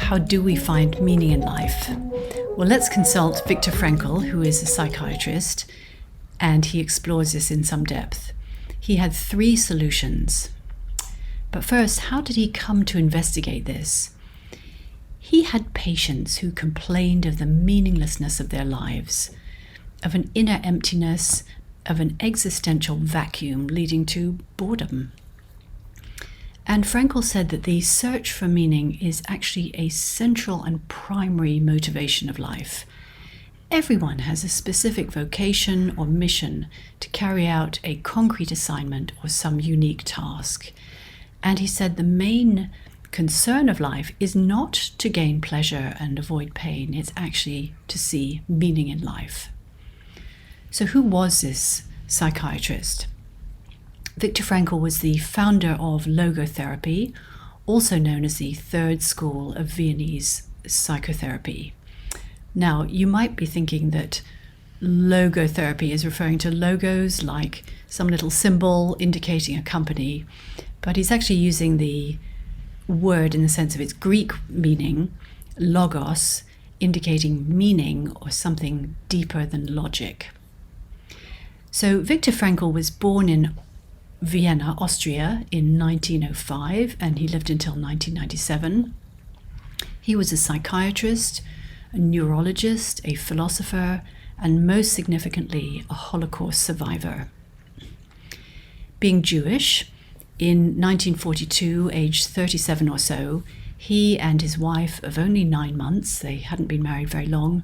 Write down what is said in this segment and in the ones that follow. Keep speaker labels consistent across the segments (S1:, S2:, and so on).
S1: how do we find meaning in life? Well, let's consult Viktor Frankl, who is a psychiatrist, and he explores this in some depth. He had 3 solutions. But first, how did he come to investigate this? He had patients who complained of the meaninglessness of their lives, of an inner emptiness, of an existential vacuum leading to boredom. And Frankl said that the search for meaning is actually a central and primary motivation of life. Everyone has a specific vocation or mission to carry out a concrete assignment or some unique task. And he said the main concern of life is not to gain pleasure and avoid pain, it's actually to see meaning in life. So who was this psychiatrist? Viktor Frankl was the founder of logotherapy, also known as the third school of Viennese psychotherapy. Now, you might be thinking that logotherapy is referring to logos, like some little symbol indicating a company, but he's actually using the word in the sense of its Greek meaning, logos, indicating meaning or something deeper than logic. So Viktor Frankl was born in Vienna, Austria in 1905, and he lived until 1997. He was a psychiatrist, a neurologist, a philosopher, and most significantly, a Holocaust survivor. Being Jewish, in 1942, aged 37 or so, he and his wife of only 9 months, they hadn't been married very long,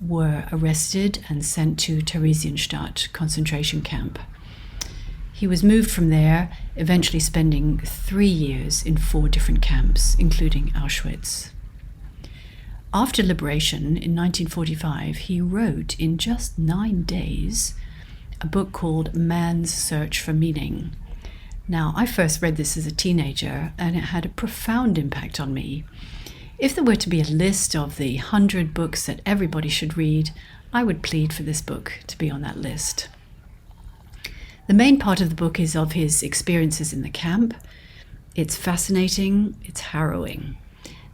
S1: were arrested and sent to Theresienstadt concentration camp. He was moved from there, eventually spending 3 years in 4 different camps, including Auschwitz. After liberation in 1945, he wrote in just 9 days a book called Man's Search for Meaning. Now, I first read this as a teenager, and it had a profound impact on me. If there were to be a list of the 100 books that everybody should read, I would plead for this book to be on that list. The main part of the book is of his experiences in the camp. It's fascinating, it's harrowing.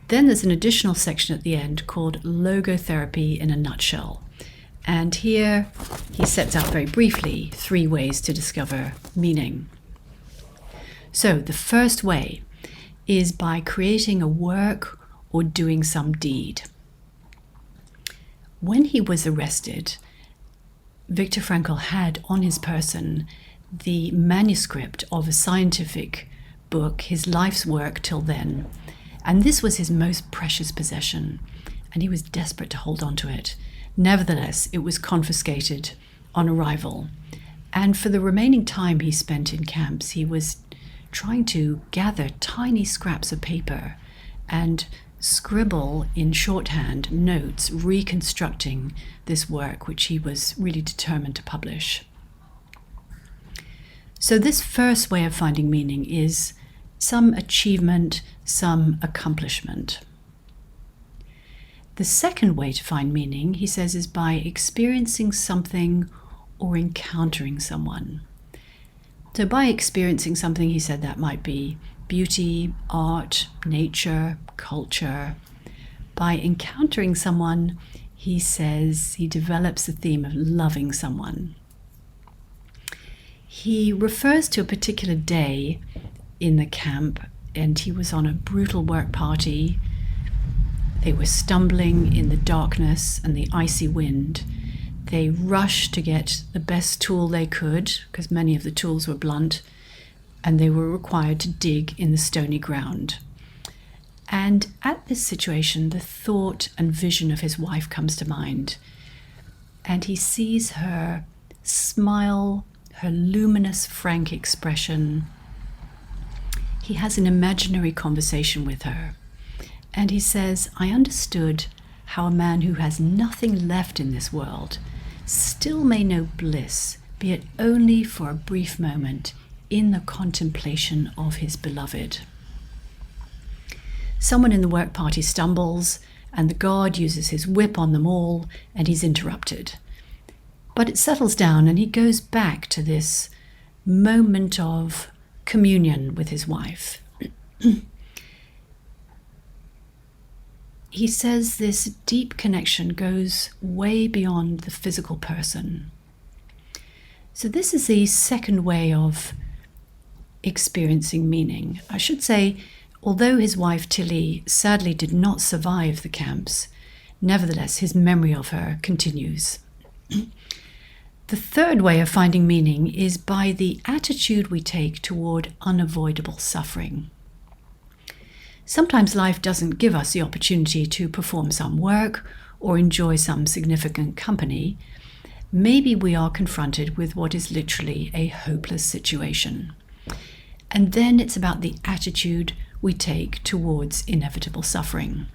S1: Then there's an additional section at the end called Logotherapy in a Nutshell. And here he sets out very briefly 3 ways to discover meaning. So the first way is by creating a work or doing some deed. When he was arrested, Viktor Frankl had on his person the manuscript of a scientific book, his life's work till then. And this was his most precious possession, and he was desperate to hold on to it. Nevertheless, it was confiscated on arrival. And for the remaining time he spent in camps, he was trying to gather tiny scraps of paper and scribble in shorthand notes reconstructing this work, which he was really determined to publish. So this first way of finding meaning is some achievement, some accomplishment. The second way to find meaning, he says, is by experiencing something or encountering someone. So by experiencing something, he said that might be beauty, art, nature, culture. By encountering someone, he says he develops the theme of loving someone. He refers to a particular day in the camp, and he was on a brutal work party. They were stumbling in the darkness and the icy wind. They rushed to get the best tool they could, because many of the tools were blunt, and they were required to dig in the stony ground. And at this situation, the thought and vision of his wife comes to mind. And he sees her smile, her luminous, frank expression. He has an imaginary conversation with her. And he says, I understood how a man who has nothing left in this world still may know bliss, be it only for a brief moment, in the contemplation of his beloved. Someone in the work party stumbles, and the guard uses his whip on them all, and he's interrupted. But it settles down, and he goes back to this moment of communion with his wife. he says this deep connection goes way beyond the physical person. So this is the second way of experiencing meaning. I should say, although his wife Tilly sadly did not survive the camps, nevertheless his memory of her continues. The third way of finding meaning is by the attitude we take toward unavoidable suffering. Sometimes life doesn't give us the opportunity to perform some work or enjoy some significant company. Maybe we are confronted with what is literally a hopeless situation. And then it's about the attitude we take towards inevitable suffering.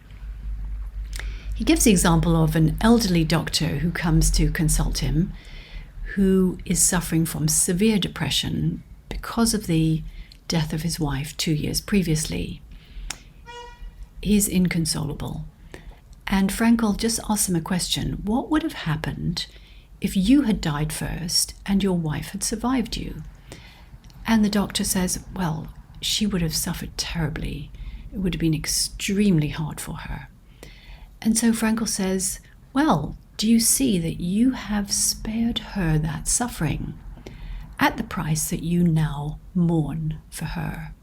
S1: He gives the example of an elderly doctor who comes to consult him, who is suffering from severe depression because of the death of his wife 2 years previously. He's inconsolable. And Frankl just asks him a question: what would have happened if you had died first and your wife had survived you? And the doctor says, well, she would have suffered terribly. It would have been extremely hard for her. And so Frankl says, well, do you see that you have spared her that suffering at the price that you now mourn for her?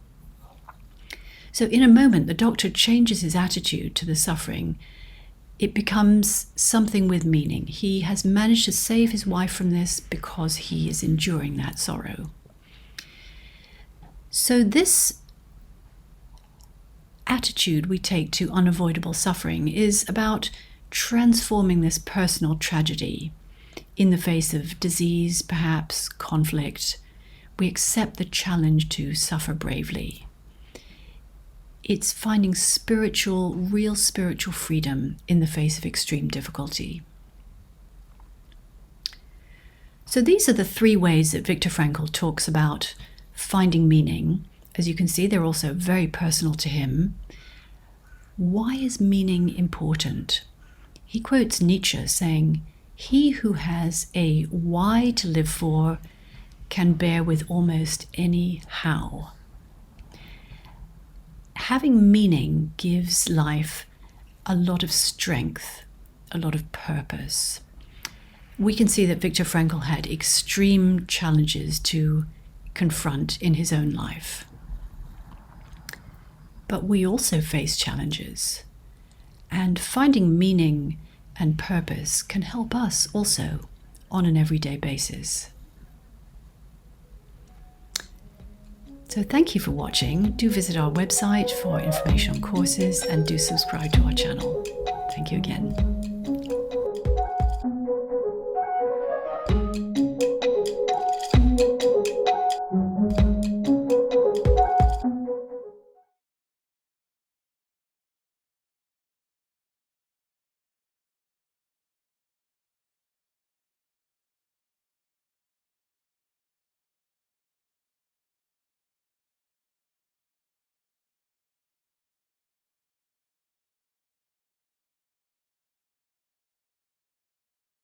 S1: So in a moment, the doctor changes his attitude to the suffering. It becomes something with meaning. He has managed to save his wife from this because he is enduring that sorrow. So this attitude we take to unavoidable suffering is about transforming this personal tragedy in the face of disease, perhaps conflict. We accept the challenge to suffer bravely. It's finding real spiritual freedom in the face of extreme difficulty. So these are the three ways that Viktor Frankl talks about finding meaning. As you can see, they're also very personal to him. Why is meaning important? He quotes Nietzsche saying, "He who has a why to live for can bear with almost any how." Having meaning gives life a lot of strength, a lot of purpose. We can see that Viktor Frankl had extreme challenges to confront in his own life. But we also face challenges, and finding meaning and purpose can help us also on an everyday basis. So thank you for watching. Do visit our website for information on courses and do subscribe to our channel. Thank you again.